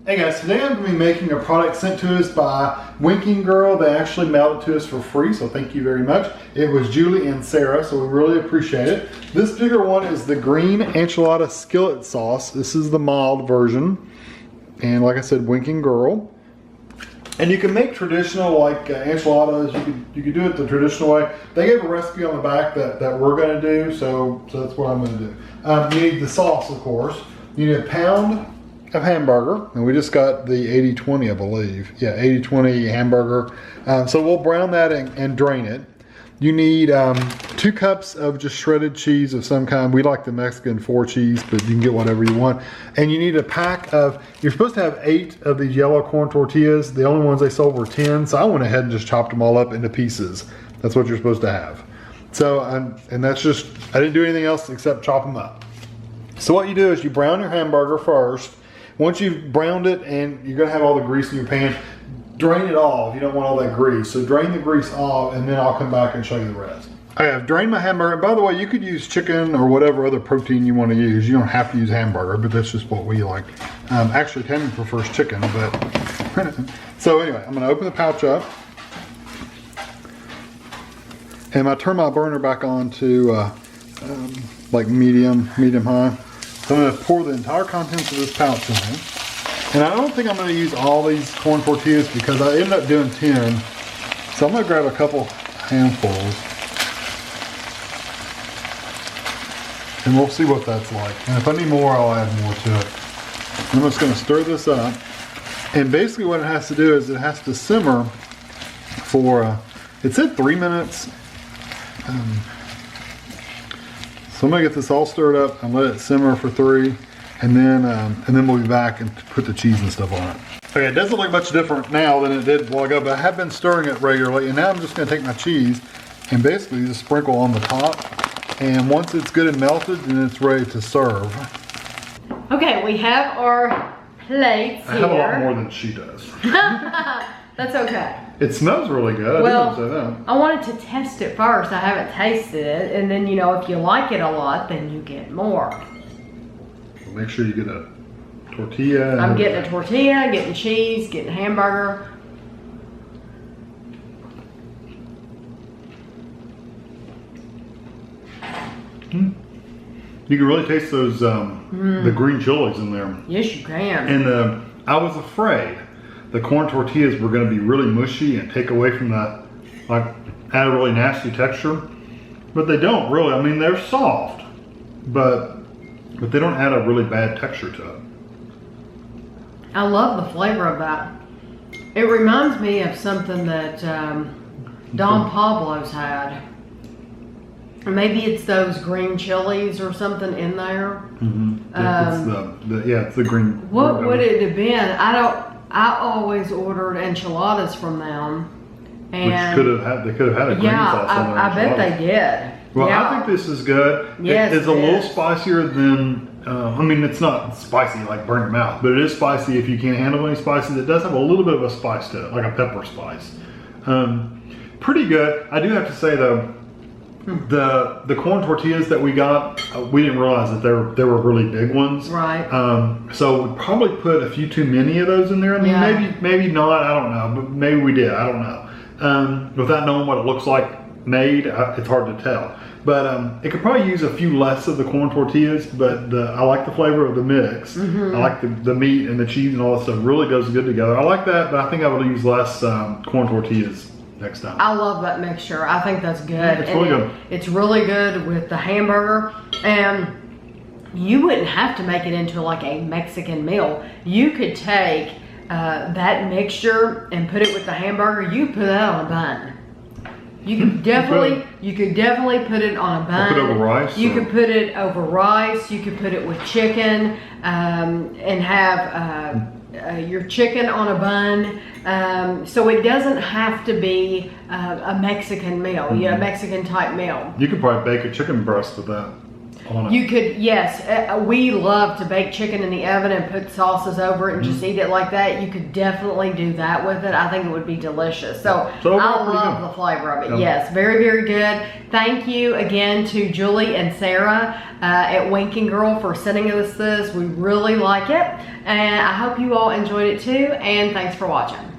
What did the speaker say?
Hey guys, today I'm going to be making a product sent to us by Winking Girl. They actually mailed it to us for free, so thank you very much. It was Julie and Sarah, so we really appreciate it. This particular one is the Green Enchilada Skillet Sauce. This is the mild version. And like I said, Winking Girl. And you can make traditional like enchiladas. You could do it the traditional way. They gave a recipe on the back that we're going to do, so that's what I'm going to do. You need the sauce, of course. You need a pound of hamburger, and we just got the 80-20, I believe. Yeah, 80-20 hamburger. So we'll brown that and drain it. You need 2 cups of just shredded cheese of some kind. We like the Mexican 4 cheese, but you can get whatever you want. And you need a pack of, you're supposed to have 8 of these yellow corn tortillas. The only ones they sold were 10, so I went ahead and just chopped them all up into pieces. That's what you're supposed to have. So, and that's just, I didn't do anything else except chop them up. So what you do is you brown your hamburger first. Once you've browned it and you're gonna have all the grease in your pan, drain it off. You don't want all that grease. So drain the grease off and then I'll come back and show you the rest. Okay, I've drained my hamburger. By the way, you could use chicken or whatever other protein you want to use. You don't have to use hamburger, but that's just what we like. Actually, Tammy prefers chicken, but so anyway, I'm gonna open the pouch up. And I turn my burner back on to like medium high. So I'm going to pour the entire contents of this pouch in. And I don't think I'm going to use all these corn tortillas because I ended up doing 10. So I'm going to grab a couple handfuls. And we'll see what that's like. And if I need more, I'll add more to it. I'm just going to stir this up. And basically what it has to do is it has to simmer for, it said 3 minutes. So I'm gonna get this all stirred up and let it simmer for 3, and then we'll be back and put the cheese and stuff on it. Okay, it doesn't look much different now than it did a while ago, but I have been stirring it regularly, and now I'm just gonna take my cheese and basically just sprinkle on the top. And once it's good and melted, then it's ready to serve. Okay, we have our plates here. I have a lot more than she does. That's okay. It smells really good. Well, I didn't say that. I wanted to test it first. I haven't tasted it. And then, you know, if you like it a lot, then you get more. So make sure you get a tortilla. I'm getting a tortilla, getting cheese, getting hamburger. You can really taste those, the green chilies in there. Yes, you can. And I was afraid the corn tortillas were going to be really mushy and take away from that, like, add a really nasty texture. But they don't really. I mean, they're soft, but they don't add a really bad texture to it. I love the flavor of that. It reminds me of something that Don Pablo's had. Maybe it's those green chilies or something in there. It's the green. What would it have been? I always ordered enchiladas from them, and which they could have had a green sauce on their I bet they did. Well, yeah. I think this is good. Yes, it's a little spicier than. I mean, it's not spicy like burn your mouth, but it is spicy if you can't handle any spices. It does have a little bit of a spice to it, like a pepper spice. Pretty good. I do have to say though, the corn tortillas that we got, we didn't realize that they were really big ones. Right. So we probably put a few too many of those in there. I mean, maybe not. I don't know, but maybe we did. I don't know. Without knowing what it looks like made, it's hard to tell. But it could probably use a few less of the corn tortillas. But I like the flavor of the mix. I like the meat and the cheese and all that stuff. Really goes good together. I like that, but I think I would use less corn tortillas next time. I love that mixture. I think that's good. It's really good. It's really good with the hamburger, and you wouldn't have to make it into like a Mexican meal. You could take that mixture and put it with the hamburger. You could put that on a bun. You could definitely put it on a bun. Put it over rice. You could put it over rice. You could put it with chicken and have your chicken on a bun. So it doesn't have to be a Mexican meal, a Mexican type meal. You could probably bake a chicken breast with that. on it. You could, yes, we love to bake chicken in the oven and put sauces over it and just eat it like that. You could definitely do that with it. I think it would be delicious. So I love the flavor of it. Yes, very, very good. Thank you again to Julie and Sarah at Winking Girl for sending us this. We really like it. And I hope you all enjoyed it too. And thanks for watching.